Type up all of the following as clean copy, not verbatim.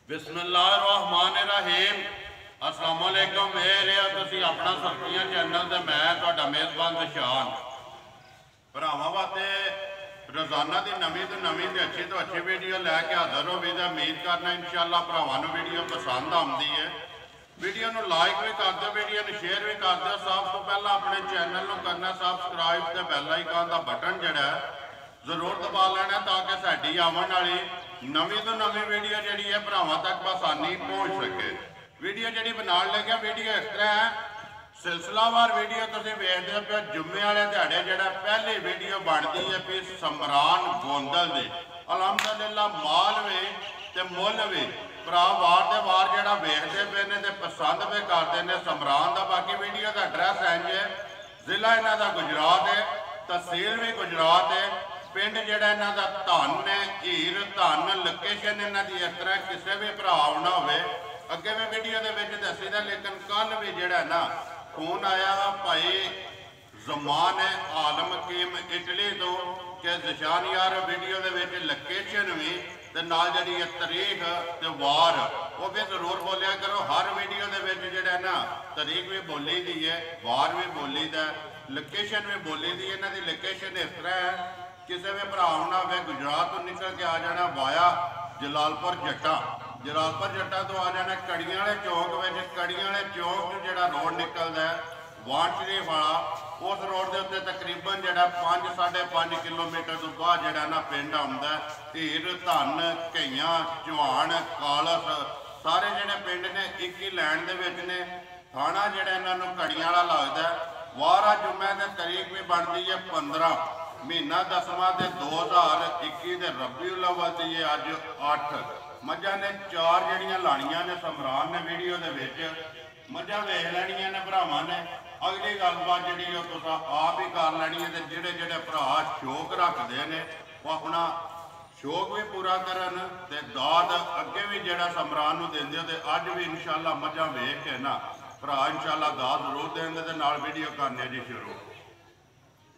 बिस्मिल्लाहिर्रहमानिर्रहीम। अस्सलाम वालेकुम। तुसी अपना सब्जियां चैनल ते मैं तुहाडा मेज़बान निशान भरावां वास्ते रोज़ाना की नवीं तो नवीं ते अच्छी वीडियो लैके हाज़र हो भी उम्मीद करना इंशाअल्लाह भरावां नूं वीडियो पसंद आउंदी है। वीडियो नूं लाइक भी कर दो, वीडियो नूं शेयर भी कर दो। सब तो पहला अपने चैनल नूं करना सबसक्राइब ते बैल आइकन का बटन जिहड़ा जरूर दबा लेना ताकि साडी आवन वाली नवीं तो नवीं वीडियो जिहड़ी है भरावां तक बसानी पहुँच सके। वीडियो जिहड़ी बनाउण लग्या वीडियो इस तरह है, सिलसिलावार वीडियो तुसीं वेखदे पे। जुम्मे वाले दिहाड़े जिहड़ा पहली वीडियो बनती है भी समरान गोंदल दी। अलहमदुलिल्लाह माल भी ते मुल भी भरा वार दे वार जिहड़ा वेखदे पे ने ते पसंद भी करते हैं समरान का। बाकी वीडियो का एड्रैस इंज है, जिला इन्हां दा गुजरात है, तहसील भी गुजरात है, पिंड जिहड़ा इन्हां दा धन है हीर धन। लोकेशन इन्हां दी इस तरह किसी भी भरा आउणा होवे अगे भी वीडियो के दसी दा, लेकिन कल भी जिहड़ा ना फोन आया भाई जमान है आलम हकीम इटली तो कि निशान यार वीडियो के लोकेशन भी ते नाल जिहड़ी तरीक ते वार वो भी जरूर बोलिया करो। हर वीडियो के जिहड़ा ना तरीक भी बोली दी है, वार भी बोली दा, लोकेशन भी बोली दी। इन्हां दी लोकेशन इस तरह है, किसी भी भरा आउणा होवे गुजरात तो निकल के आ जाना वाया जलालपुर जट्टा, जलालपुर जट्टा तो आ जाना कड़ियां वाले चौक में। कड़ियां वाले चौक तो जिहड़ा रोड निकलता है वाण शरीफ वाला, उस रोड के उत्ते तकरीबन जिहड़ा 5-5.5 किलोमीटर तो बाद जिहड़ा ना पिंड आउंदा है। हीर धन घईयां चौहान कालस सारे जिहड़े पिंड ने एक ही लैन दे विच ने। थाना जिहड़ा इन्हां नूं कड़ियां वाला लगदा है। वारा जुम्मे की तरीक भी बनती है 15 महीना 10वां 2021 के रबीउल अव्वल दी है अज 8। मझां ने 4 जड़ियां लाणियां ने समरान ने वीडियो दे विच मझां वेख लैणियां ने भरावां ने। अगली गलबात जिहड़ी तुसां आप ही कर लैनी है। जिहड़े जिहड़े भरा शौक रखते हैं वो अपना शौक भी पूरा करन ते दाद अगे भी जिहड़ा समरान नूं दिंदे हो। ते अज भी इंशाअल्लाह मझां वेख के ना भरा इंशाअल्लाह दाद जरूर देंगे ते नाल वीडियो करने जी शुरू।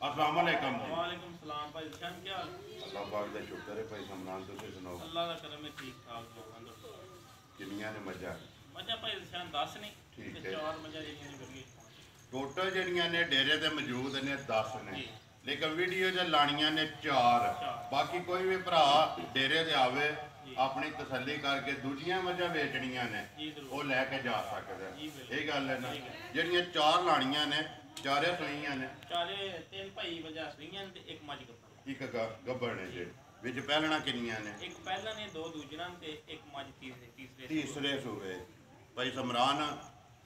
अस्सलाम वालेकुम जी। वालेकुम सलाम भाई जान, क्या हाल? अल्लाह पाक दा शुक्र है भाई समरान, तुसीं सुनाओ? अल्लाह दा करम है, ठीक ठाक लोगों दा। किन्नियां ने मझां? मजा भाई जान 10 नहीं ठीक ते है। 4 मजा जेहड़ियां ने करिए टोटल जड़ियां ने डेरे ते मौजूद ने 10 ने, लेकिन वीडियो च लाणियां ने 4। बाकी कोई भी भरा डेरे ते आवे अपनी तसल्ली करके दूजियां मझां बेचनियां ने वो लैके जा सकदा है। ये गल है ना, जड़ियां 4 लाणियां ने चारे सूइयां ने, चारे 3 भाई मजा सूइयां ते एक मज गब्बर, एक गब्बर ने जे विच पहलना किन्नियां ने? एक पहला ने 2 दूजना ते एक मज तीसरे सूबे। भाई समरान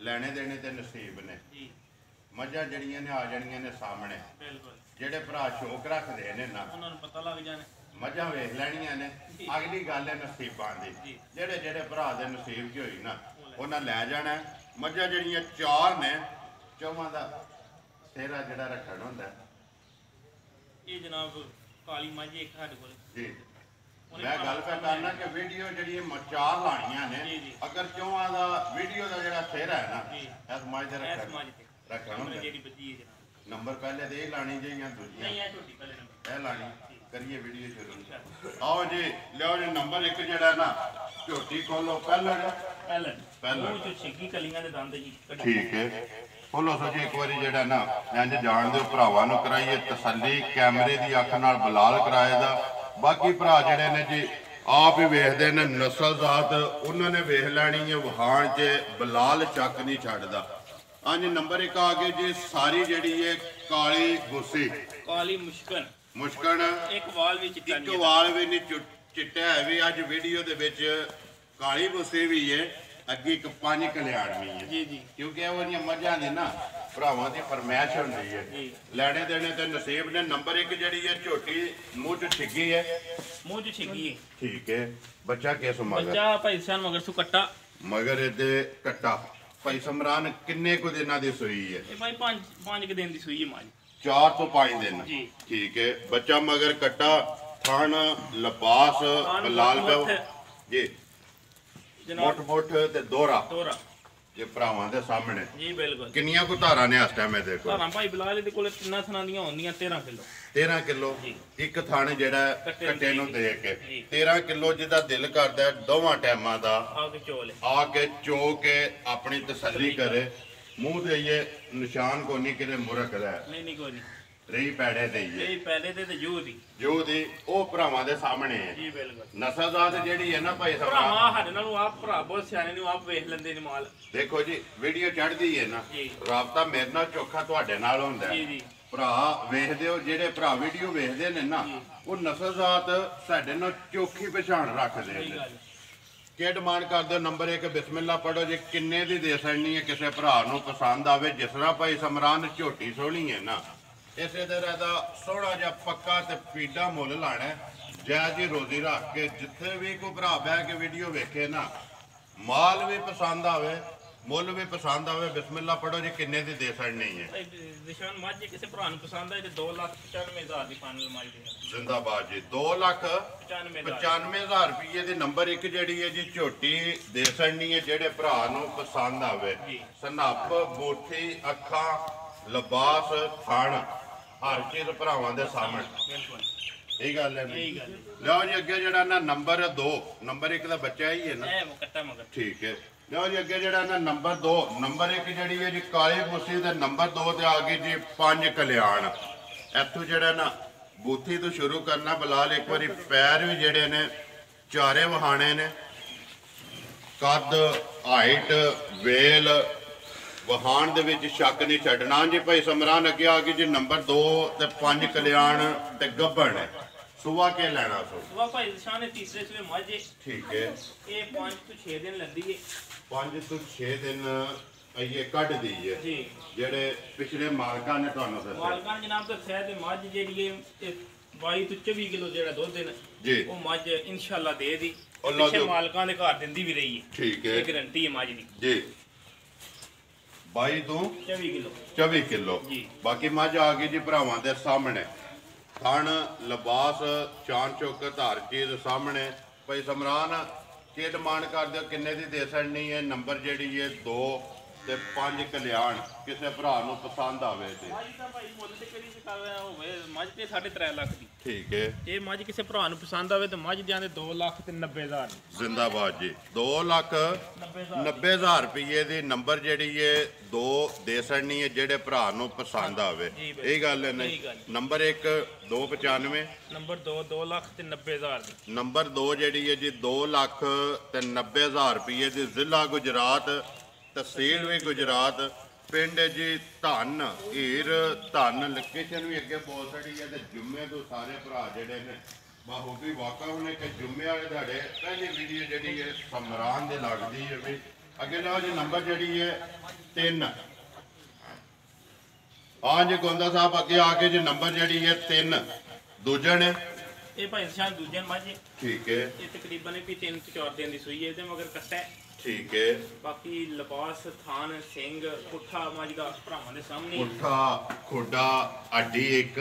लेने देने ते नसीब ने जी। मझां जड़ियां ने आ जानियां ने सामने। बिल्कुल जेडे भरा शौक रखते हैं ना उन्हां नूं पता लग जाने मझां वेख लैणियां ने। अगली गल है नसीबां दी, जेडे जेडे भरा दे नसीब च होई ना उन्हां लै जाना। मझां जड़ियां 4 ने, चौवां दा सेहरा जिहड़ा रखण हुंदा ये जनाब काली मज एक साडे कोल जी। मैं गल पे करना कि वीडियो जी 4 लाणियां ने, अगर चौहां दा वीडियो का जिहड़ा सेहरा है ना इस मज दे रखण हुंदा। नंबर पहले तो ये लानी जी या दूजी? यह लानी। करिए वीडियो शुरू। आओ जी, लियो जी नंबर 1 जिहड़ा ना झोटी खोलो। पहला ठीक है, खोलो सो जी एक बारी जिहड़ा ना इंज जान दो भरावां नूं कराइए तसल्ली कैमरे की अख नाल बलाल कराए दा। बाकी भरा जिहड़े ने जी आप ही वेखदे ने नस्ल जात उन्होंने वेख लैनी है। वहाण च बलाल चक नहीं छड्डदा। हाँ जी, नंबर 1 आ गई जी सारी जिहड़ी है काली गुस्सी, काली मुश्कन एक वाल भी चिट्टा नहीं चिट्टा है भी। अज वीडियो दे विच काली गुस्सी भी है, अगे एक 5 कल्याण भी है जी जी, क्योंकि वो मझां दी ना भरावां दी फरमैश होंदी है। लैने देने ते नसीब ने। नंबर 1 जिहड़ी है झोटी मूँह च छिगी है, मूँह च छिगी है। ठीक है। बच्चा किस मगर? बच्चा भाई सन मगर सु कट्टा, मगर इहदे कट्टा। भाई समरान किन्ने को दिनां दी सूई है? भाई 5 दिन दी सूई है माज, 4 तो 5 दिन ठीक है। बच्चा मगर कट्टा, थान लपास लाल जी, मोट मोट ते दोहरा ਜੇ ਭਰਾਵਾਂ ਦੇ ਸਾਹਮਣੇ ਜੀ ਬਿਲਕੁਲ। ਕਿੰਨੀਆਂ ਕੁ ਧਾਰਾਂ ਨੇ ਇਸ ਟਾਈਮ ਇਹਦੇ ਕੋਲ? ਧਾਰਾਂ ਭਾਈ ਬਿਲਾਲ ਦੇ ਕੋਲੇ ਤਿੰਨਾਂ ਥਣਾਂ ਦੀਆਂ ਹੁੰਦੀਆਂ 13 ਕਿਲੋ। 13 ਕਿਲੋ ਜੀ। ਇੱਕ ਥਣ ਜਿਹੜਾ ਕੱਟੇ ਨੂੰ ਦੇ ਕੇ 13 ਕਿਲੋ ਜਿਹਦਾ ਦਿਲ ਕਰਦਾ ਦੋਵਾਂ ਟਾਈਮਾਂ ਦਾ ਆ ਕੇ ਚੋਲੇ ਆ ਕੇ ਚੋ ਕੇ ਆਪਣੀ ਤਸੱਲੀ ਕਰੇ। ਮੂੰਹ ਤੇ ਇਹ ਨਿਸ਼ਾਨ ਕੋਈ ਨਹੀਂ ਕਿਤੇ ਮੁਰਕ ਦਾ ਨਹੀਂ ਕੋਈ ਨਹੀਂ ਰਹੀ ਪੈੜੇ ਦੇਈਏ ਇਹ ਪਹਿਲੇ ਤੇ ਜੂ ਦੀ ਜੋ ਦੀ ਉਹ ਭਰਾਵਾਂ ਦੇ ਸਾਹਮਣੇ ਹੈ। ਜੀ ਬਿਲਕੁਲ। ਨਸਲਜ਼ਾਤ ਜਿਹੜੀ ਹੈ ਨਾ ਭਾਈ ਸਾਹਿਬ ਭਰਾਵਾਂ ਸਾਡੇ ਨਾਲੋਂ ਆਪ ਭਰਾ ਬਹੁਤ ਸਿਆਣੇ ਨੂੰ ਆਪ ਵੇਖ ਲੈਂਦੇ ਨੇ ਮਾਲ। ਦੇਖੋ ਜੀ ਵੀਡੀਓ ਚੜ੍ਹਦੀ ਹੈ ਨਾ ਜੀ। ਰਾਬਤਾ ਮੇਰੇ ਨਾਲ ਚੋਖਾ ਤੁਹਾਡੇ ਨਾਲ ਹੁੰਦਾ ਹੈ। ਜੀ ਜੀ ਭਰਾ ਵੇਖਦੇ ਹੋ ਜਿਹੜੇ ਭਰਾ ਵੀਡੀਓ ਵੇਖਦੇ ਨੇ ਨਾ ਉਹ ਨਸਲਜ਼ਾਤ ਸਾਡੇ ਨਾਲ ਚੋਖੀ ਪਛਾਣ ਰੱਖਦੇ ਸਹੀ ਨੇ। ਗੱਲ। ਕੀ ਡਿਮਾਂਡ ਕਰਦੇ ਹੋ? ਨੰਬਰ 1 ਬਿਸਮਿਲ੍ਲਾ ਪੜੋ ਜੇ ਕਿੰਨੇ ਦੀ ਦੇ ਸਕਣੀ ਹੈ ਕਿਸੇ ਭਰਾ ਨੂੰ ਪਸੰਦ ਆਵੇ। ਜਿਸ ਤਰ੍ਹਾਂ ਭਾਈ ਸਮਰਾਨ ਝੋਟੀ ਸੋਹਣੀ ਹੈ ਨਾ ਇਸੇ ਤਰ੍ਹਾਂ ਦਾ ਸੋਹਣਾ ਜਿਹਾ ਪੱਕਾ ਤੇ ਪੀਡਾ ਮੁੱਲ ਲਾਣਾ ਜਾਇਜ਼ ਜੀ ਰੋਜ਼ੀ ਰੱਖ ਕੇ ਜਿੱਥੇ ਵੀ ਕੋਈ ਭਰਾ ਬਹਿ ਕੇ ਵੀਡੀਓ ਵੇਖੇ ਨਾ ਮਾਲ ਵੀ ਪਸੰਦ ਆਵੇ ਮੁੱਲ ਵੀ ਪਸੰਦ ਆਵੇ ਬਿਸਮਿਲ੍ਲਾ ਪੜੋ ਜੇ ਕਿੰਨੇ ਦੀ ਦੇ ਸਕਣੀ ਹੈ। ਨਿਸ਼ਾਨ ਮੱਝ ਜੇ ਕਿਸੇ ਭਰਾ ਨੂੰ ਪਸੰਦ ਆਏ ਤੇ 2,95,000 ਦੀ ਫਾਈਨਲ ਮੱਝ ਦੇ ਜ਼ਿੰਦਾਬਾਦ ਜੀ। 2,95,000 ਰੁਪਏ ਦੀ ਨੰਬਰ 1 ਜਿਹੜੀ ਹੈ ਜੀ ਝੋਟੀ ਦੇ ਸਕਣੀ ਹੈ ਜਿਹੜੇ ਭਰਾ ਨੂੰ ਪਸੰਦ ਆਵੇ। ਸਨੱਪ ਬੋਠੀ ਅੱਖਾਂ ਲਿਬਾਸ ਥਣ ਹਰ ਚੀਜ਼ ਭਰਾਵਾਂ ਦੇ ਸਾਹਮਣੇ। ਬਿਲਕੁਲ ਇਹ ਗੱਲ ਹੈ ਇਹੀ ਗੱਲ। ਲਓ ਜੀ ਅੱਗੇ ਜਿਹੜਾ ਨਾ ਨੰਬਰ 2 ਨੰਬਰ 1 ਦਾ ਬੱਚਾ ਹੀ ਹੈ ਨਾ ਇਹ ਮੁਕੱਤਾ ਮਗਰ ਠੀਕ ਹੈ। ਲਓ ਜੀ ਅੱਗੇ ਜਿਹੜਾ ਨਾ ਨੰਬਰ 2 ਨੰਬਰ 1 ਜਿਹੜੀ ਹੈ ਜੀ ਕਾਲੀ ਬੂਥੀ ਤੇ ਨੰਬਰ 2 ਤੇ ਆ ਗਈ ਜੀ 5 ਕਲਿਆਣ। ਇੱਥੋਂ ਜਿਹੜਾ ਨਾ ਬੂਥੀ ਤੋਂ ਸ਼ੁਰੂ ਕਰਨਾ ਬਲਾਲ ਇੱਕ ਵਾਰੀ ਪੈਰ ਵੀ ਜਿਹੜੇ ਨੇ ਚਾਰੇ ਵਹਾਣੇ ਨੇ ਕੱਦ ਹਾਈਟ ਵੇਲ ਵਹਾਣ ਦੇ ਵਿੱਚ ਸ਼ੱਕ ਨਹੀਂ ਛੱਡਣਾ ਜੀ। ਭਾਈ ਸਮਰਾਨ ਅੱਗੇ ਆ ਗਈ ਜੀ ਨੰਬਰ 2 ਤੇ 5 ਕਲਿਆਣ ਤੇ ਗੱਭਣ ਹੈ। ਸੁਬਾ ਕੇ ਲੈਣਾ ਸੋ ਸੁਬਾ ਭਾਈ ਨਿਸ਼ਾਨ ਨੇ ਤੀਸਰੇ ਸਵੇ ਮੱਝ ਹੈ। ਠੀਕ ਹੈ। ਇਹ 5 ਤੋਂ 6 ਦਿਨ ਲੱਦੀ ਹੈ। 5 ਤੋਂ 6 ਦਿਨ ਇਹ ਕੱਢਦੀ ਹੈ ਜੀ। ਜਿਹੜੇ ਪਿਛਲੇ ਮਾਲਕਾਂ ਨੇ ਤੁਹਾਨੂੰ ਦੱਸਿਆ ਮਾਲਕਾਂ ਨੇ ਜਨਾਬ ਦੱਸਿਆ ਤੇ ਮੱਝ ਜਿਹੜੀ ਹੈ 22 ਤੋਂ 24 ਕਿਲੋ ਜਿਹੜਾ ਦੁੱਧ ਦੇਣਾ ਜੀ ਉਹ ਮੱਝ ਇਨਸ਼ਾਅੱਲਾ ਦੇ ਦੀ ਅੱਲਾ ਪਿਛੇ ਜੋ- ਮਾਲਕਾਂ ਦੇ ਘਰ ਦਿੰਦੀ ਵੀ ਰਹੀ ਹੈ। ਠੀਕ ਹੈ ਇਹ ਗਰੰਟੀ ਹੈ ਮੱਝ ਦੀ। ਜੀ 22 ਤੋਂ 24 ਕਿਲੋ 24 ਕਿਲੋ ਜੀ। ਬਾਕੀ ਮੱਝ ਆ ਗਈ ਜੀ ਭਰਾਵਾਂ ਦੇ ਸਾਹਮਣੇ ਥਣ ਲਿਬਾਸ ਚਾਨ ਚੁੱਕ ਧਾਰ ਚੀਜ਼ ਸਾਹਮਣੇ। ਭਾਈ ਸਮਰਾਨ ਕੀ ਡਿਮਾਂਡ ਕਰਦੇ ਹੋ ਕਿੰਨੇ ਦੀ ਦੇ ਸਕਣੀ ਹੈ? ਨੰਬਰ ਜਿਹੜੀ ਹੈ 2 ਤੇ 5 ਕਲਿਆਣ ਕਿਸੇ ਭਰਾ ਨੂੰ ਪਸੰਦ ਆਵੇ ਤੇ ਮੱਝ ਤਾਂ ਭਾਈ ਮੁੱਲ ਤੇ ਕਿਹੜੀ ਕਰ ਰਿਹਾ ਹੋਵੇ ਮੱਝ ਤੇ 3.5 ਲੱਖ ਦੀ। ਠੀਕ ਹੈ। ਜੇ ਮੱਝ ਕਿਸੇ ਭਰਾ ਨੂੰ ਪਸੰਦ ਆਵੇ ਤਾਂ ਮੱਝ ਜਾਂਦੇ 2,90,000 ਜ਼ਿੰਦਾਬਾਦ ਜੀ। 2,90,000 ਰੁਪਏ ਦੀ ਨੰਬਰ ਜਿਹੜੀ ਹੈ 2 ਦੇ ਸਕਣੀ ਹੈ ਜਿਹੜੇ ਭਰਾ ਨੂੰ ਪਸੰਦ ਆਵੇ। ਜੀ ਬਿਲਕੁਲ। ਇਹ ਗੱਲ ਹੈ ਸਹੀ ਨਹੀਂ। ਗੱਲ। ਨੰਬਰ 1 295 ਨੰਬਰ 2 2,90,000 ਦੀ। ਨੰਬਰ 2 ਜਿਹੜੀ ਹੈ ਜੀ 2,90,000 ਰੁਪਏ ਦੀ ਜ਼ਿਲ੍ਹਾ ਗੁਜਰਾਤ ਤਹਿਸੀਲ ਵੀ ਗੁਜਰਾਤ ਪਿੰਡ ਹੈ ਜੀ ਧੰਨ ਹੀਰ ਧੰਨ ਲੋਕੇਸ਼ਨ ਵੀ ਅੱਗੇ ਬਹੁਤ ਸਾਰੀ ਹੈ ਤੇ ਜੁੰਮੇ ਤੋਂ ਸਾਰੇ ਭਰਾ ਜਿਹੜੇ ਨੇ ਬਾਹੂਬੀ ਵਾਕਾ ਹੋਣੇ ਕਿ ਜੁੰਮੇ ਵਾਲੇ ਤੁਹਾਡੇ ਪਹਿਲੀ ਵੀਡੀਓ ਜਿਹੜੀ ਹੈ ਸਮਰਾਨ ਦੇ ਲੱਗਦੀ ਹੈ ਵੀ ਅੱਗੇ ਲਓ ਜੀ ਨੰਬਰ ਜਿਹੜੀ ਹੈ 3 ਹਾਂ ਜੀ ਗੋਂਦਾ ਸਾਹਿਬ ਅੱਗੇ ਆ ਕੇ ਜੀ ਨੰਬਰ ਜਿਹੜੀ ਹੈ 3 ਦੂਜਣ ਇਹ ਭਾਈ ਨਿਸ਼ਾਨ ਦੂਜੇ ਮੱਝ ਹੈ। ਠੀਕ ਹੈ ਇਹ ਤਕਰੀਬਨ ਵੀ 3 ਤੋਂ 4 ਦਿਨ ਦੀ ਸੂਈ ਹੈ। ਇਹਦੇ ਮਗਰ ਕੱਟਾ ਹੈ। ਠੀਕ ਹੈ। ਬਾਕੀ ਲਿਬਾਸ ਥਾਨ ਸਿੰਘ ਪੁੱਠਾ ਮੱਝ ਦਾ ਭਰਾਵਾਂ ਦੇ ਸਾਹਮਣੇ ਪੁੱਠਾ ਖੋਡਾ ਅੱਡੀ ਇੱਕ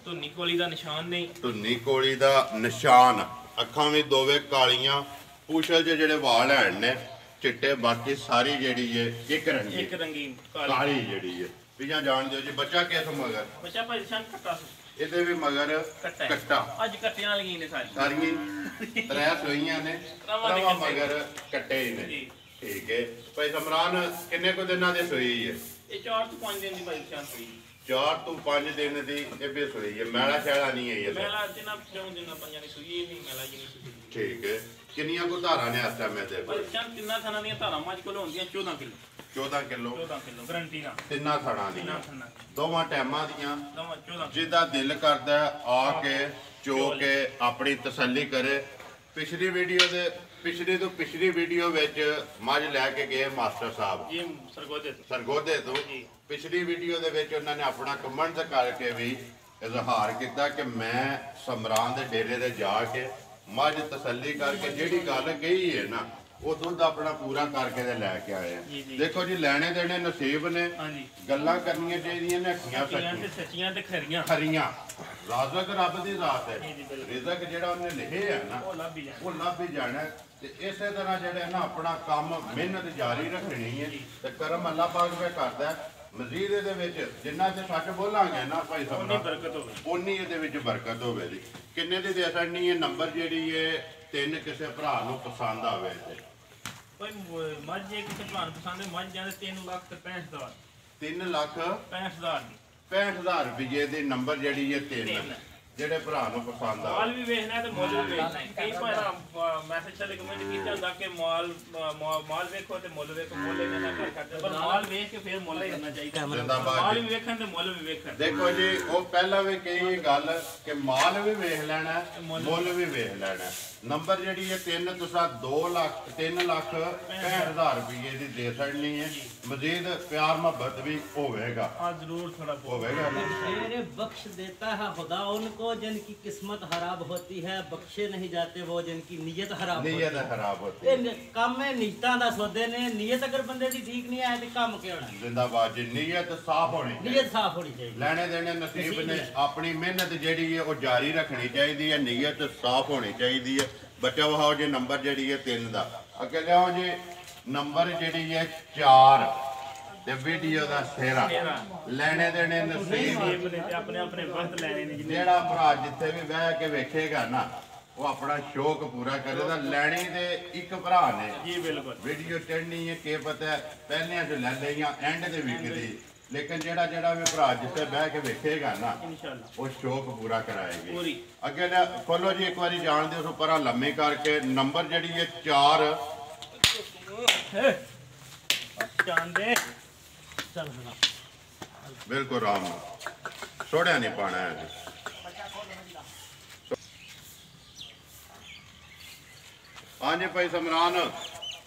ਧੁੰਨੀ ਕੋਲੀ ਦਾ ਨਿਸ਼ਾਨ ਨਹੀਂ। ਧੁੰਨੀ ਕੋਲੀ ਦਾ ਨਿਸ਼ਾਨ ਅੱਖਾਂ ਵੀ ਦੋਵੇਂ ਕਾਲੀਆਂ ਪੂਛਲ ਜਿਹੜੇ ਵਾਲ ਹੈਣ ਨੇ ਚਿੱਟੇ ਬਾਕੀ ਸਾਰੀ ਜਿਹੜੀ ਹੈ ਇੱਕ ਰੰਗੀ ਇੱਕ ਰੰਗੀਨ ਕਾਲੀ ਜਿਹੜੀ ਹੈ ਪੀਆਂ ਜਾਣ ਦਿਓ ਜੀ ਬੱਚਾ ਕਿਸ ਮਗਰ ਬੱਚਾ ਭਾਈ ਨਿਸ਼ਾਨ ਕੱਟਾ ਸੀ। ਇਹਦੇ ਵੀ ਮਗਰ ਕੱਟਾ ਕੱਟਾ ਅੱਜ ਕੱਟਿਆਂ ਵਾਲੀਆਂ ਨੇ ਸਾਰੀ ਸਾਰੀਆਂ ਤਰੇ ਸੋਈਆਂ ਨੇ ਤਰਾਵਾਂ ਦੇ ਤਰਾਵਾਂ ਕੱਟੇ। ਮਗਰ ਕੱਟੇ ਹੀ ਨੇ ਜੀ। ਠੀਕ ਹੈ। ਭਾਈ ਸਮਰਾਨ ਕਿੰਨੇ ਕੁ ਦਿਨਾਂ ਦੇ ਸੋਈ ਹੈ? ਇਹ 4 ਤੋਂ 5 ਦਿਨ ਦੀ ਭਾਈ ਨਿਸ਼ਾਨ ਸੂਈ 4 ਤੋਂ 5 ਦਿਨ ਦੀ ਇਹ ਵੀ ਸੋਈ ਹੈ ਮੈਲਾ ਸ਼ੈਲਾ ਨਹੀਂ ਹੈ ਇਹ ਮੈਲਾ ਜਿੰਨਾ ਜਿਉਂ ਜਿੰਨਾ ਪੰਜਾਂ ਦੀ ਸੂਈ ਇਹ ਨਹੀਂ ਮੈਲਾ ਜਿੰਨੀ ਸੂਈ ਠੀਕ ਹੈ। ਕਿੰਨੀਆਂ ਕੁ ਧਾਰਾਂ ਨੇ ਇਸ ਟਾਈਮ ਇਹਦੇ ਭਾਈ ਕੋਲ? ਨਿਸ਼ਾਨ ਤਿੰਨਾਂ ਥਾਨਾਂ ਦੀਆਂ ਧਾਰਾਂ ਮੱਝ ਕੋਲ ਹੁੰਦੀਆਂ 14 ਕਿਲੋ 14 ਕਿਲੋ 14 ਕਿਲੋ ਗਰੰਟੀ ਨਾਲ ਤਿੰਨਾਂ ਥਾਰਾਂ ਦੀਆਂ ਤਿੰਨਾਂ ਥਾਨਾਂ ਦੋਵਾਂ ਟਾਈਮਾਂ ਦੀਆਂ ਦਵਾਂ 14 ਜਿਹਦਾ ਦਿਲ ਕਰਦਾ ਹੈ ਆ ਕੇ ਚੋ ਕੇ ਆਪਣੀ ਤਸੱਲੀ ਕਰੇ। ਪਿਛਲੀ ਵੀਡੀਓ ਵਿੱਚ ਮੱਝ ਲੈ ਕੇ ਗਏ ਮਾਸਟਰ ਸਾਹਿਬ ਜੀ ਸਰਗੋਦੇ ਤੋਂ ਸਰਗੋਦੇ ਤੋਂ। ਜੀ। ਪਿਛਲੀ ਵੀਡੀਓ ਦੇ ਵਿੱਚ ਉਹਨਾਂ ਨੇ ਆਪਣਾ ਕਮੈਂਟ ਕਰਕੇ ਵੀ ਇਜ਼ਹਾਰ ਕੀਤਾ ਕਿ ਮੈਂ ਸਮਰਾਨ ਦੇ ਡੇਰੇ ਤੇ ਜਾ ਕੇ ਮੱਝ ਤਸੱਲੀ ਕਰਕੇ ਜਿਹੜੀ ਗੱਲ ਕਹੀ ਹੈ ਨਾ ਉਹ ਦੁੱਧ ਆਪਣਾ ਪੂਰਾ ਕਰਕੇ ਤੇ ਲੈ ਕੇ ਆਏ ਆ। ਜੀ, ਜੀ। ਦੇਖੋ ਜੀ ਲੈਣੇ ਦੇਣੇ ਨਸੀਬ ਨੇ ਹਾਂਜੀ ਗੱਲਾਂ ਕਰਨੀਆਂ ਚਾਹੀਦੀਆਂ ਨੇ ਅੱਖੀਆਂ ਸੱਚੀਆਂ ਤੇ ਸੱਚੀਆਂ ਸੱਚੀਆਂ ਤੇ ਖਰੀਆਂ ਖਰੀਆਂ ਰਾਜ਼ਕ ਰੱਬ ਦੀ ਜ਼ਾਤ ਹੈ। ਜੀ, ਜੀ, ਬਿਲਕੁਲ। ਰਿਜ਼ਕ ਜਿਹੜਾ ਉਹਨੇ ਲਿਖੇ ਆ ਨਾ ਉਹ ਲੱਭ ਹੀ ਜਾਣਾ ਉਹ ਲੱਭ ਹੀ ਜਾਣਾ ਹੈ। ਤੇ ਇਸੇ ਤਰ੍ਹਾਂ ਜਿਹੜੇ ਨਾ ਆਪਣਾ ਕੰਮ ਮਿਹਨਤ ਜਾਰੀ ਰੱਖਣੀ ਹੈ ਤੇ ਕਰਮ ਅੱਲਾਹ ਪਾਕ ਵੀ ਕਰਦਾ ਹੈ। ਮਜ਼ੀਦ ਇਹਦੇ ਵਿੱਚ ਜਿੰਨਾ ਤੇ ਸੱਚ ਬੋਲਾਂਗੇ ਨਾ ਭਾਈ ਉਨੀ ਸਾਹਿਬ ਬਰਕਤ ਹੋਵੇ। ਉਨੀ ਇਹਦੇ ਵਿੱਚ ਬਰਕਤ ਹੋਵੇ ਜੀ। ਕਿੰਨੇ ਦੀ ਦੇ ਸਕਣੀ ਹੈ ਨੰਬਰ ਜਿਹੜੀ ਹੈ 3 ਕਿਸੇ ਭਰਾ ਨੂੰ ਪਸੰਦ ਆਵੇ ਤੇ ਭਾਈ ਮੱਝ ਜੇ ਕਿਸੇ ਭਰਾ ਨੂੰ ਪਸੰਦ ਹੈ ਮੱਝ ਜਾਂਦੇ 3 ਲੱਖ ਤੇ 65,000 3 ਲੱਖ 65,000 ਦੀ 65,000 ਰੁਪਏ ਦੀ ਨੰਬਰ ਜਿਹੜੀ ਹੈ 3 ਜਿਹੜੇ ਭਰਾ ਨੂੰ ਪਸੰਦ ਮਾਲ ਆਵੇ। ਵੀ ਵੇਖਣਾ ਤੇ ਮੁੱਲ ਵੀ ਵੇਖਣਾ ਕਈ ਭਾਈ ਮੈਸੇਜ ਤੇ ਕਮੈਂਟ ਕੀਤਾ ਹੁੰਦਾ ਕਿ ਮਾਲ ਵੇਖੋ ਤੇ ਮੁੱਲ ਵੇਖੋ ਮੁੱਲ ਇਹਨਾਂ ਦਾ ਘਰ ਕਰਦੇ ਪਰ ਮਾਲ ਵੇਖ ਕੇ ਫਿਰ ਮੁੱਲ ਹੀ ਕਰਨਾ ਚਾਹੀਦਾ। ਜ਼ਿੰਦਾਬਾਦ ਮਾਲ ਜੀ। ਵੀ ਵੇਖਣ ਤੇ ਮੁੱਲ ਵੀ ਵੇਖਣ। ਦੇਖੋ ਜੀ ਉਹ ਪਹਿਲਾਂ ਵੀ ਕਹੀ ਗੱਲ ਕਿ ਮਾਲ ਵੀ ਵੇਖ ਲੈਣਾ ਮੁੱਲ ਵੀ ਵੇਖ ਲੈਣਾ। ਨੰਬਰ ਜਿਹੜੀ ਹੈ 3 ਤੁਸੀਂ 3 ਲੱਖ 65,000 ਰੁਪਏ ਦੀ ਦੇ ਸਕਣੀ ਹੈ। ਮਜ਼ੀਦ ਪਿਆਰ ਮੁਹੱਬਤ ਵੀ ਹੋਵੇਗਾ ਆ ਜ਼ਰੂਰ थोड़ा होगा ना। शेर बख्श देता है खुदा उनको जिनकी किस्मत खराब होती है, बख्शे नहीं जाते वो जिनकी नीयत खराब होती नीयत है। खराब होती ਇਹ ਕੰਮ ਹੈ ਨੀਤਾਂ ਦਾ ਸੌਦੇ ਨੇ। ਨੀयत ਅਗਰ ਬੰਦੇ ਦੀ ਠੀਕ ਨਹੀਂ ਆਏ ਤੇ ਕੰਮ ਕਿਉਂ ਹੋਣਾ? जिंदाबाद जी। नीयत साफ होनी चाहिए। ਨੀयਤ ਸਾਫ਼ ਹੋਣੀ ਚਾਹੀਦੀ। ਲੈਣੇ ਦੇਣੇ ਨਸੀਬ ਨੇ ਆਪਣੀ ਮਿਹਨਤ ਜਿਹੜੀ ਹੈ ਉਹ ਜਾਰੀ ਰੱਖਣੀ ਚਾਹੀਦੀ ਹੈ। ਨੀਅਤ ਸਾਫ਼ ਹੋਣੀ ਚਾਹੀਦੀ ਹੈ। ਬੱਚਾ ਵਹਾਓ ਜੀ ਨੰਬਰ ਜਿਹੜੀ ਹੈ 3 ਦਾ ਅੱਗੇ ਲਿਆਓ ਜੀ ਨੰਬਰ ਜਿਹੜੀ ਹੈ 4 ਤੇ ਵੀਡੀਓ ਦਾ ਸਿਹਰਾ ਲੈਣੇ ਦੇਣੇ ਨਸੀਬ ਤੇ ਆਪਣੇ ਆਪਣੇ ਵਕਤ ਲੈਣੇ ਨੇ ਜਿੰਨੇ ਜਿਹੜਾ ਭਰਾ ਜਿੱਥੇ ਵੀ ਬਹਿ ਕੇ ਵੇਖੇਗਾ ਨਾ ਉਹ ਆਪਣਾ ਸ਼ੌਕ ਪੂਰਾ ਕਰੇਗਾ। ਲੈਣੀ ਦੇ ਇੱਕ ਭਰਾ ਨੇ ਜੀ ਬਿਲਕੁਲ ਵੀਡੀਓ ਚੜਨੀ ਹੈ ਕਿ ਪਤਾ ਪਹਿਲਿਆਂ ਚ ਲੈ ਲਈਆਂ ਐਂਡ ਤੇ ਵਿਕਦੀ ਲੇਕਿਨ ਜਿਹੜਾ ਵੀ ਭਰਾ ਜਿੱਥੇ ਬਹਿ ਕੇ ਵੇਖੇਗਾ ਨਾ ਇਨਸ਼ਾਅੱਲਾ ਉਹ ਸ਼ੌਕ ਪੂਰਾ ਕਰਾਏਗੀ। ਪੂਰੀ ਅੱਗੇ ਲੈ ਖੋਲੋ ਜੀ ਇੱਕ ਵਾਰੀ ਜਾਣ ਦਿਓ ਉਸ ਪਰਾਂ ਲੰਮੀ ਕਰਕੇ ਨੰਬਰ ਜਿਹੜੀ ਹੈ 4 ਚਾਂਦੇ ਚੱਲ ਬਣਾ ਬਿਲਕੁਲ ਆਰਾਮ ਨਾਲ ਛੋੜਿਆ ਨਹੀਂ ਪਾਣਾ ਹੈ ਜੀ। ਹਾਂਜੀ ਭਾਈ ਸਮਰਾਨ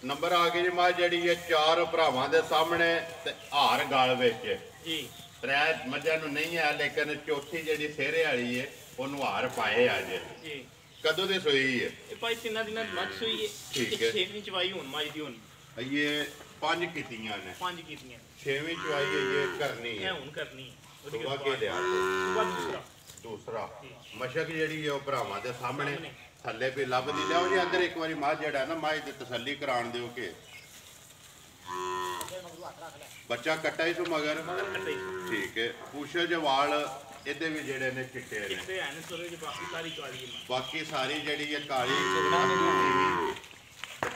ਨੰਬਰ ਆ ਗਈ ਜੀ ਮਾ ਜਿਹੜੀ ਹੈ 4 ਭਰਾਵਾਂ ਦੇ ਸਾਹਮਣੇ ਤੇ ਹਾਰ ਗਾਲ ਵਿੱਚ ਜੀ ਤਰੇ ਮੱਝਾਂ ਨੂੰ ਨਹੀਂ ਹੈ ਲੇਕਿਨ ਚੌਥੀ ਜਿਹੜੀ ਸਿਹਰੇ ਵਾਲੀ ਹੈ ਉਹਨੂੰ ਹਾਰ ਪਾਏ ਆ ਜੇ। ਜੀ ਕਦੋਂ ਦੀ ਸੋਈ ਹੈ? ਇਹ ਭਾਈ 3 ਦਿਨਾਂ ਦੀ ਮੱਝ ਸੂਈ ਹੈ। ਠੀਕ ਹੈ। 6ਵੀਂ ਚਵਾਈ ਹੁਣ ਮੱਝ ਦੀ ਹੋਣੀ ਇਹ 5 ਕੀਤੀਆਂ ਨੇ 5 ਕੀਤੀਆਂ 6ਵੀਂ ਚਵਾਈ ਇਹ ਕਰਨੀ ਇਹ ਹੈ। ਹੁਣ ਕਰਨੀ ਹੈ ਸੁਬਾ ਕੇ ਲਿਆ ਤੇ ਸੁਬਾ ਦੂਸਰਾ ਮਸ਼ਕ ਜਿਹੜੀ ਹੈ ਉਹ ਭਰਾਵਾਂ ਦੇ ਸਾਹਮਣੇ ਥੱਲੇ ਵੀ ਲੱਭਦੀ ਲਿਆਓ ਜੀ ਅੰਦਰ ਇੱਕ ਵਾਰੀ ਮਾਝ ਜਿਹੜਾ ਨਾ ਮਾਝ ਦੀ ਤਸੱਲੀ ਕਰਾਉਣ ਦਿਓ ਕਿ ਬੱਚਾ ਕੱਟਾ ਹੀ ਤੋਂ ਮਗਰ ਠੀਕ ਹੈ। ਪੂਛੇ ਜਵਾਲ ਇਹਦੇ ਵੀ ਜਿਹੜੇ ਨੇ ਚਿੱਟੇ ਨੇ ਕਿਤੇ ਐਨ ਸੋਰੇ ਜੀ ਬਾਕੀ ਸਾਰੀ ਚਵਾਈ ਹੈ ਬਾਕੀ ਸਾਰੀ ਜਿਹੜੀ ਹੈ ਕਾਲੀ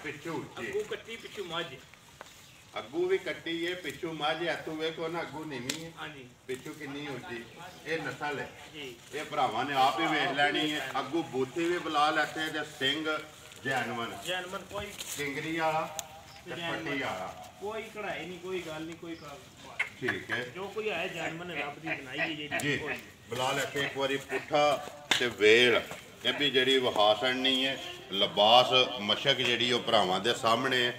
ਪਿੱਛੂ ਉੱਚੀ ਅੱਗੂ ਕੱਟੀ ਪਿੱਛੂ ਮੱਝ ਅੱਗੂ ਵੀ ਕੱਟੀ ਹੈ ਪਿੱਛੂ ਮਾਝ ਹੱਥੋਂ ਵੇਖੋ ਨਾ ਅੱਗੂ ਨੀਵੀਂ ਹੈ ਹਾਂਜੀ ਪਿੱਛੂ ਕਿੰਨੀ ਉੱਚੀ ਇਹ ਨਸਲ ਹੈ। ਜੀ ਇਹ ਭਰਾਵਾਂ ਨੇ ਆਪ ਹੀ ਵੇਖ ਲੈਣੀ ਹੈ। ਅੱਗੂ ਬੂਥੀ ਵੀ ਬੁਲਾ ਲੈਤੇ ਤੇ ਸਿੰਘ ਜੈਨਵਨ ਜੈਨਮਨ ਕੋਈ ਸਿੰਗਰੀ ਵਾਲਾ ਤੇ ਪੱਟੀ ਵਾਲਾ ਕੋਈ ਕਢਾਈ ਨਹੀਂ ਕੋਈ ਗੱਲ ਨਹੀਂ ਕੋਈ ਠੀਕ ਹੈ ਜੋ ਕੋਈ ਆਏ ਜੈਨਮਨ ਰੱਬ ਦੀ ਬਣਾਈ ਹੈ ਜੀ। ਜਿਹੜੀ ਕੋਈ ਬੁਲਾ ਲੈਤੇ ਇੱਕ ਵਾਰੀ ਪੁੱਠਾ ਤੇ ਵੇਲ ਇਹ ਵੀ ਜਿਹੜੀ ਵਹਾਸਣ ਨਹੀਂ ਹੈ। ਲਿਬਾਸ ਮਸ਼ਕ ਜਿਹੜੀ ਉਹ ਭਰਾਵਾਂ ਦੇ ਸਾਹਮਣੇ ਹੈ।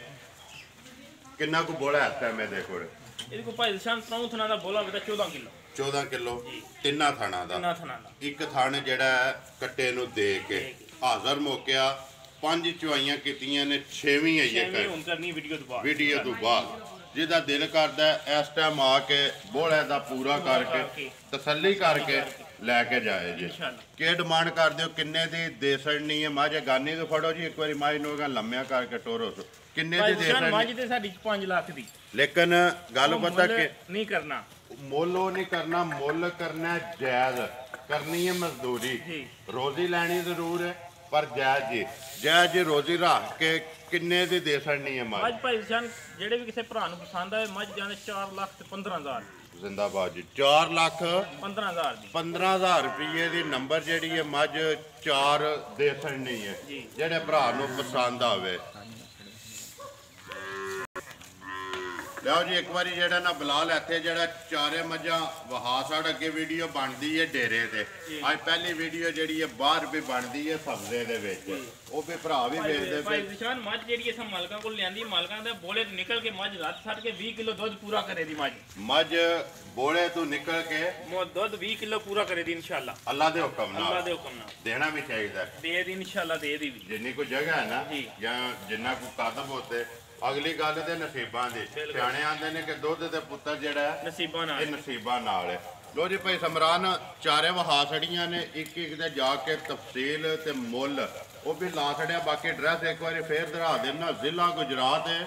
ਕਿੰਨਾ ਕੁ ਬੋਲਾ ਹੈ ਮੇਰੇ ਕੋਲ? ਇਹਦੇ ਕੋ ਭਾਈ ਸ਼ਾਨ ਤੌਂ ਥਣਾ ਦਾ ਬੋਲਾ ਬਤਾ 14 ਕਿਲੋ 14 ਕਿਲੋ ਤਿੰਨਾਂ ਥਾਣਾ ਦਾ ਕਿੰਨਾ ਥਣਾ ਦਾ ਇੱਕ ਥਣ ਜਿਹੜਾ ਹੈ ਕੱਟੇ ਨੂੰ ਦੇ ਕੇ ਹਾਜ਼ਰ ਮੋਕਿਆ 5 ਚਵਾਈਆਂ ਕੀਤੀਆਂ ਨੇ 6ਵੀਂ ਹੈ ਇਹ ਛੇਵੀਂ ਹੁਣ ਕਰਨੀ ਵੀਡੀਓ ਤੋਂ ਬਾਅਦ ਵੀਡੀਓ ਤੋਂ ਬਾਅਦ ਜਿਹਦਾ ਦਿਲ ਕਰਦਾ ਹੈ ਇਸ ਟਾਈਮ ਆ ਕੇ ਬੋਲੇ ਦਾ ਪੂਰਾ ਕਰਕੇ ਤਸੱਲੀ ਕਰਕੇ ਲੈ ਕੇ ਜਾਏ ਜੀ। ਇਨਸ਼ਾਅੱਲਾ ਕੀ ਡਿਮਾਂਡ ਕਰਦੇ ਹੋ ਕਿੰਨੇ ਦੀ ਦੇ ਸੜਨੀ ਹੈ ਮਾਝੇ ਗਾਨੀ ਤੋਂ ਫੜੋ ਜੀ ਇੱਕ ਵਾਰੀ ਮਾਝ ਨੂੰ ਲੰਮਿਆਂ ਕਰਕੇ ਟੋਰੋ ਕਿੰਨੇ ਦੀ ਭਾਈ ਦੇ ਸ਼ਾਨ ਸੜਨੀ ਮੱਝ ਤੇ ਸਾਡੀ 5 ਲੱਖ ਦੀ ਲੇਕਿਨ ਗੱਲ ਉਹ ਪਤਾ ਮੁੱਲ ਕਿ ਨਹੀਂ ਕਰਨਾ ਮੁੱਲ ਉਹ ਨਹੀਂ ਕਰਨਾ ਮੁੱਲ ਕਰਨਾ ਜਾਇਜ਼ ਕਰਨੀ ਹੈ ਮਜ਼ਦੂਰੀ ਜੀ ਰੋਜ਼ੀ ਲੈਣੀ ਜ਼ਰੂਰ ਹੈ ਪਰ ਜਾਇਜ਼ ਜੀ ਰੋਜ਼ੀ ਰੱਖ ਕੇ ਕਿੰਨੇ ਦੀ ਦੇ ਸੜਨੀ ਹੈ ਮਾਝ ਮੱਝ ਭਾਈ ਸ਼ਾਨ ਜਿਹੜੇ ਵੀ ਕਿਸੇ ਭਰਾ ਨੂੰ ਪਸੰਦ ਆਵੇ ਮੱਝ ਜਾਂਦੇ 4 ਲੱਖ ਤੇ 15,000 ਜ਼ਿੰਦਾਬਾਦ ਜੀ 4 ਲੱਖ 15,000 ਦੀ 15,000 ਰੁਪਏ ਦੀ ਨੰਬਰ ਜਿਹੜੀ ਹੈ ਮੱਝ 4 ਦੇ ਸੜਨੀ ਹੈ ਜੀ। ਜਿਹੜੇ ਭਰਾ ਨੂੰ ਪਸੰਦ ਆਵੇ ਲਿਆਓ ਜੀ ਇੱਕ ਵਾਰੀ ਜਿਹੜਾ ਨਾ ਬਲਾਲ ਇੱਥੇ ਜਿਹੜਾ ਚਾਰੇ ਮੱਝਾਂ ਵਹਾ ਸਾੜ ਅੱਗੇ ਵੀਡੀਓ ਬਣਦੀ ਹੈ ਡੇਰੇ ਤੇ ਅੱਜ ਪਹਿਲੀ ਵੀਡੀਓ ਜਿਹੜੀ ਹੈ ਬਾਹਰ ਵੀ ਬਣਦੀ ਹੈ ਸਬਜ਼ੇ ਦੇ ਵਿੱਚ ਉਹ ਵੀ ਭਰਾ ਵੀ ਵੇਚਦੇ ਭਾਈ ਪਏ ਨਿਸ਼ਾਨ ਮੱਝ ਜਿਹੜੀ ਇਥਾ ਮਾਲਕਾਂ ਕੋਲ ਲਿਆਂਦੀ ਮਾਲਕਾਂ ਦਾ ਬੋਲੇ ਤੋਂ ਨਿਕਲ ਕੇ ਮੱਝ ਰਾਤ ਛੱਡ ਕੇ 20 ਕਿਲੋ ਦੁੱਧ ਪੂਰਾ ਕਰੇ ਦੀ ਮੱਝ ਮੱਝ ਬੋਲੇ ਤੋਂ ਨਿਕਲ ਕੇ ਮੋ ਦੁੱਧ 20 ਕਿਲੋ ਪੂਰਾ ਕਰੇ ਦੀ ਇਨਸ਼ਾਅੱਲਾ ਅੱਲਾ ਦੇ ਹੁਕਮ ਅੱਲਾ ਨਾਲ ਦੇ ਹੁਕਮ ਨਾਲ ਦੇਣਾ ਵੀ ਚਾਹੀਦਾ ਦੇ ਦੀ ਇਨਸ਼ਾਅੱਲਾ ਦੇ ਦੀ ਵੀ ਜਿੰਨੀ ਕੋ ਜਗ੍ਹਾ ਹੈ ਨਾ ਜੀ। ਜਾਂ ਜਿੰਨਾ ਕੋ ਕਦਮ ਹੋਤੇ ਅਗਲੀ ਗੱਲ ਤੇ ਨਸੀਬਾਂ ਦੀ ਸਿਆਣੇ ਆਂਦੇ ਨੇ ਕਿ ਦੁੱਧ ਤੇ ਪੁੱਤਰ ਜਿਹੜਾ ਹੈ ਨਸੀਬਾਂ ਇਹ ਨਾਲ ਨਸੀਬਾਂ ਨਾਲ ਹੈ। ਲੋ ਜੀ ਭਾਈ ਸਮਰਾਨ ਚਾਰੇ ਵਹਾ ਛੜੀਆਂ ਨੇ ਇੱਕ ਇੱਕ ਤੇ ਜਾ ਕੇ ਤਫਸੀਲ ਤੇ ਮੁੱਲ ਉਹ ਵੀ ਲਾ ਛੜਿਆ। ਬਾਕੀ ਐਡਰੈਸ ਇੱਕ ਵਾਰੀ ਫੇਰ ਦੁਹਰਾ ਦੇਣਾ, ਜ਼ਿਲ੍ਹਾ ਗੁਜਰਾਤ ਹੈ,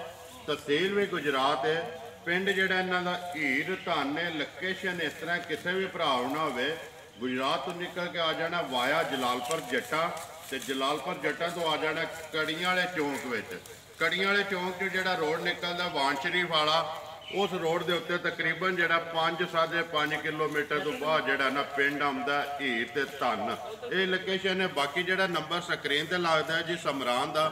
ਤਹਿਸੀਲ ਵੀ ਗੁਜਰਾਤ ਹੈ, ਪਿੰਡ ਜਿਹੜਾ ਇਹਨਾਂ ਦਾ ਹੀਰ ਧਨ ਹੈ। ਲੋਕੇਸ਼ਨ ਇਸ ਤਰ੍ਹਾਂ ਕਿਸੇ ਵੀ ਭਰਾ ਨਾ ਹੋਵੇ, ਗੁਜਰਾਤ ਤੋਂ ਨਿਕਲ ਕੇ ਆ ਜਾਣਾ ਵਾਇਆ ਜਲਾਲਪੁਰ ਜੱਟਾਂ, ਤੇ ਜਲਾਲਪੁਰ ਜੱਟਾਂ ਤੋਂ ਆ ਜਾਣਾ ਕੜੀਆਂ ਵਾਲੇ ਚੌਂਕ ਵਿੱਚ। ਕੜੀਆਂ ਵਾਲੇ ਚੌਂਕ 'ਚ ਜਿਹੜਾ ਰੋਡ ਨਿਕਲਦਾ ਵਾਨ ਸ਼ਰੀਫ ਵਾਲਾ, ਉਸ ਰੋਡ ਦੇ ਉੱਤੇ ਤਕਰੀਬਨ ਜਿਹੜਾ 5-5.5 ਕਿਲੋਮੀਟਰ ਤੋਂ ਬਾਅਦ ਜਿਹੜਾ ਨਾ ਪਿੰਡ ਆਉਂਦਾ ਹੀਰ ਤੇ ਧਨ, ਇਹ ਲੋਕੇਸ਼ਨ ਹੈ। ਬਾਕੀ ਜਿਹੜਾ ਨੰਬਰ ਸਕਰੀਨ ਤੇ ਲੱਗਦਾ ਜੀ ਸਮਰਾਨ ਦਾ,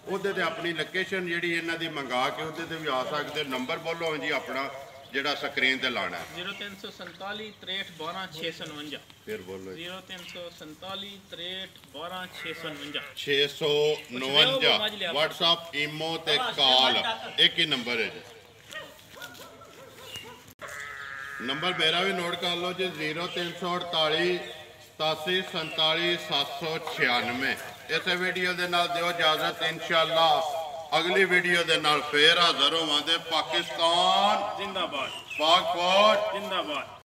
ਉਹਦੇ ਤੇ ਆਪਣੀ ਲੋਕੇਸ਼ਨ ਜਿਹੜੀ ਇਹਨਾਂ ਦੀ ਮੰਗਾ ਕੇ ਉਹਦੇ ਤੇ ਵੀ ਆ ਸਕਦੇ। ਨੰਬਰ ਬੋਲੋ ਜੀ ਆਪਣਾ ਜਿਹੜਾ ਸਕਰੀਨ ਤੇ ਲਾਣਾ। 0347 63 12 659। ਫਿਰ ਬੋਲੋ 0347 63 12 659। 659 WhatsApp ਈਮੋ ਤੇ ਕਾਲ ਇੱਕ ਹੀ ਨੰਬਰ ਹੈ ਜੀ। ਨੰਬਰ ਮੇਰਾ ਵੀ ਨੋਟ ਕਰ ਲਓ ਜੀ 0348 87 47 796। ਇਸੇ ਵੀਡੀਓ ਦੇ ਨਾਲ ਦਿਓ ਇਜਾਜ਼ਤ, ਇਨਸ਼ਾਅੱਲਾ ਅਗਲੀ ਵੀਡੀਓ ਦੇ ਨਾਲ ਫੇਰ ਹਾਜ਼ਰ ਹੋਵਾਂਗੇ। ਪਾਕਿਸਤਾਨ जिंदाबाद, ਪਾਕ ਫੌਜ जिंदाबाद।